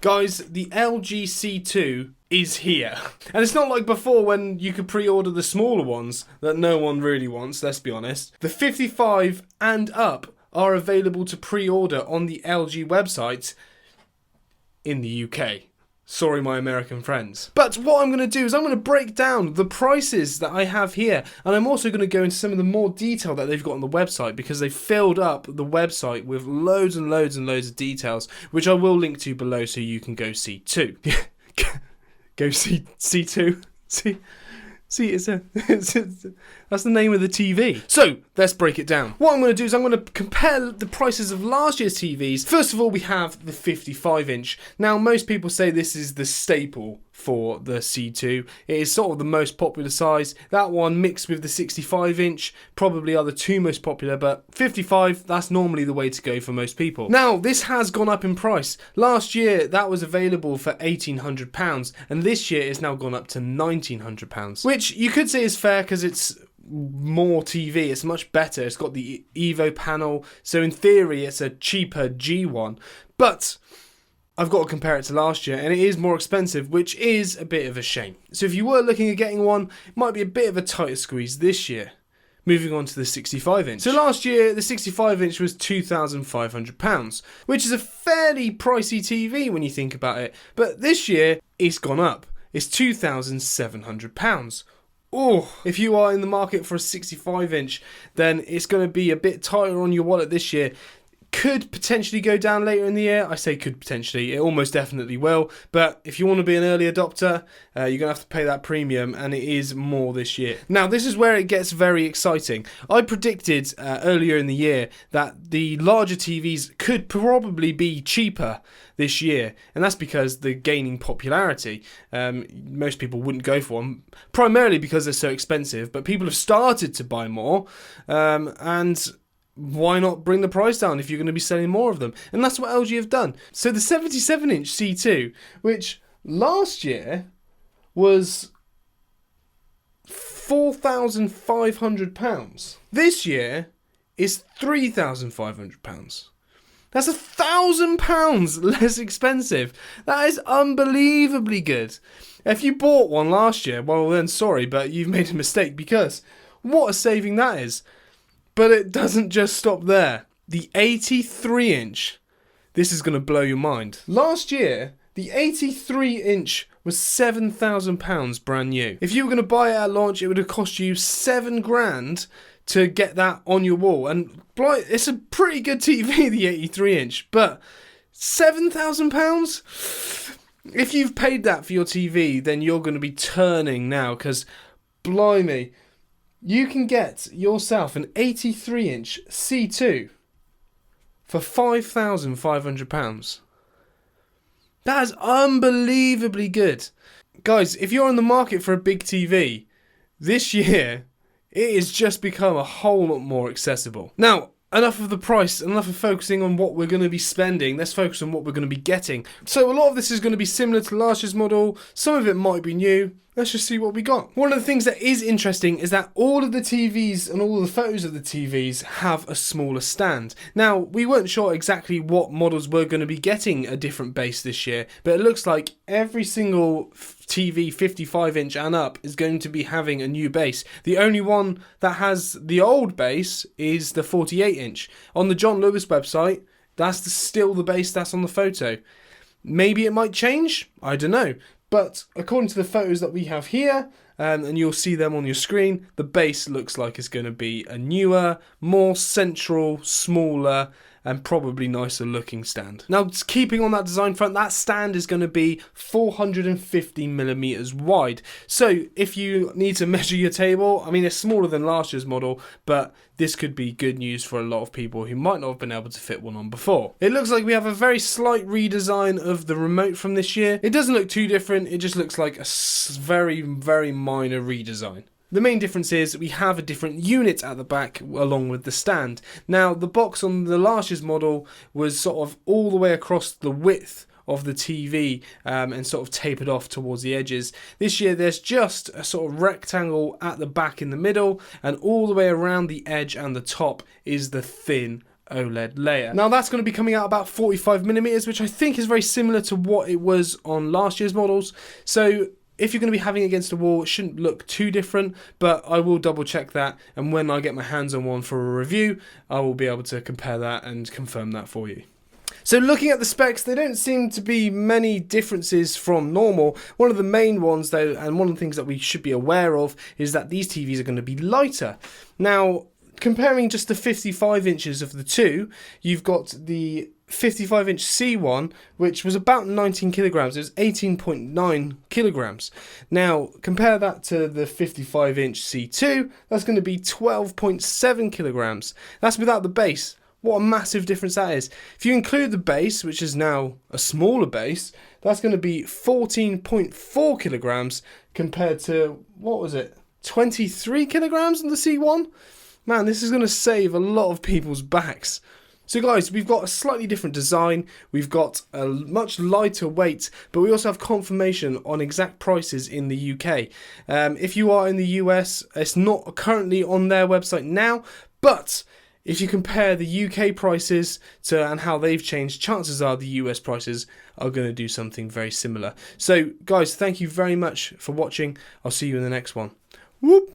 Guys, the LG C2 is here. And it's not like before when you could pre-order the smaller ones that no one really wants, let's be honest. The 55 and up are available to pre-order on the LG website in the UK. Sorry, my American friends. But what I'm going to do is I'm going to break down the prices that I have here. And I'm also going to go into some of the more detail that they've got on the website, because they've filled up the website with loads and loads and loads of details, which I will link to below so you can go see too. Go see C2. See, that's the name of the TV. So, let's break it down. What I'm going to do is I'm going to compare the prices of last year's TVs. First of all, we have the 55-inch. Now, most people say this is the staple for the C2. It is sort of the most popular size. That one mixed with the 65-inch probably are the two most popular, but 55, that's normally the way to go for most people. Now, this has gone up in price. Last year, that was available for £1,800, and this year it's now gone up to £1,900, which you could say is fair because it's more TV, it's much better. It's got the Evo panel, so in theory it's a cheaper G1, but I've got to compare it to last year, and it is more expensive, which is a bit of a shame. So if you were looking at getting one, it might be a bit of a tighter squeeze this year. Moving on to the 65-inch. So last year, the 65-inch was £2,500, which is a fairly pricey TV when you think about it. But this year, it's gone up. It's £2,700. Oh, if you are in the market for a 65-inch, then it's going to be a bit tighter on your wallet this year. Could potentially go down later in the year. I say could potentially, it almost definitely will. But if you want to be an early adopter, you're going to have to pay that premium, and it is more this year. Now, this is where it gets very exciting. I predicted earlier in the year that the larger TVs could probably be cheaper this year, and that's because they're gaining popularity. Most people wouldn't go for them, primarily because they're so expensive, but people have started to buy more, and why not bring the price down if you're going to be selling more of them? And that's what LG have done. So the 77-inch C2, which last year was £4,500, this year is £3,500. That's £1,000 less expensive. That is unbelievably good. If you bought one last year, well then sorry, but you've made a mistake, because what a saving that is. But it doesn't just stop there. The 83-inch, this is going to blow your mind. Last year, the 83-inch was £7,000 brand new. If you were going to buy it at launch, it would have cost you £7,000 to get that on your wall. And it's a pretty good TV, the 83-inch, but £7,000? If you've paid that for your TV, then you're going to be turning now, because blimey, you can get yourself an 83-inch C2 for £5,500. That is unbelievably good. Guys, if you're on the market for a big TV, this year, it has just become a whole lot more accessible. Now, enough of the price, enough of focusing on what we're going to be spending. Let's focus on what we're going to be getting. So a lot of this is going to be similar to last year's model. Some of it might be new. Let's just see what we got. One of the things that is interesting is that all of the TVs and all of the photos of the TVs have a smaller stand. Now, we weren't sure exactly what models were going to be getting a different base this year, but it looks like every single TV 55-inch and up is going to be having a new base. The only one that has the old base is the 48-inch. On the John Lewis website, that's still the base that's on the photo. Maybe it might change, I don't know. But according to the photos that we have here, and you'll see them on your screen, the base looks like it's going to be a newer, more central, smaller, and probably nicer looking stand. Now, keeping on that design front, that stand is going to be 450mm wide. So if you need to measure your table, I mean, it's smaller than last year's model, but this could be good news for a lot of people who might not have been able to fit one on before. It looks like we have a very slight redesign of the remote from this year. It doesn't look too different, it just looks like a very, very minor redesign. The main difference is we have a different unit at the back along with the stand. Now, the box on the last year's model was sort of all the way across the width of the TV and sort of tapered off towards the edges. This year there's just a sort of rectangle at the back in the middle, and all the way around the edge and the top is the thin OLED layer. Now that's going to be coming out about 45mm, which I think is very similar to what it was on last year's models. So if you're going to be having it against a wall, it shouldn't look too different, but I will double check that, and when I get my hands on one for a review, I will be able to compare that and confirm that for you. So looking at the specs, there don't seem to be many differences from normal. One of the main ones though, and one of the things that we should be aware of, is that these TVs are going to be lighter. Now, comparing just the 55 inches of the two, you've got the 55-inch C1, which was about 19 kilograms. It was 18.9 kilograms. Now, compare that to the 55-inch C2, that's going to be 12.7 kilograms. That's without the base. What a massive difference that is. If you include the base, which is now a smaller base, that's going to be 14.4 kilograms compared to, what was it, 23 kilograms on the C1? Man, this is going to save a lot of people's backs. So guys, we've got a slightly different design, we've got a much lighter weight, but we also have confirmation on exact prices in the UK. If you are in the US, it's not currently on their website now, but if you compare the UK prices and how they've changed, chances are the US prices are going to do something very similar. So guys, thank you very much for watching. I'll see you in the next one. Whoop!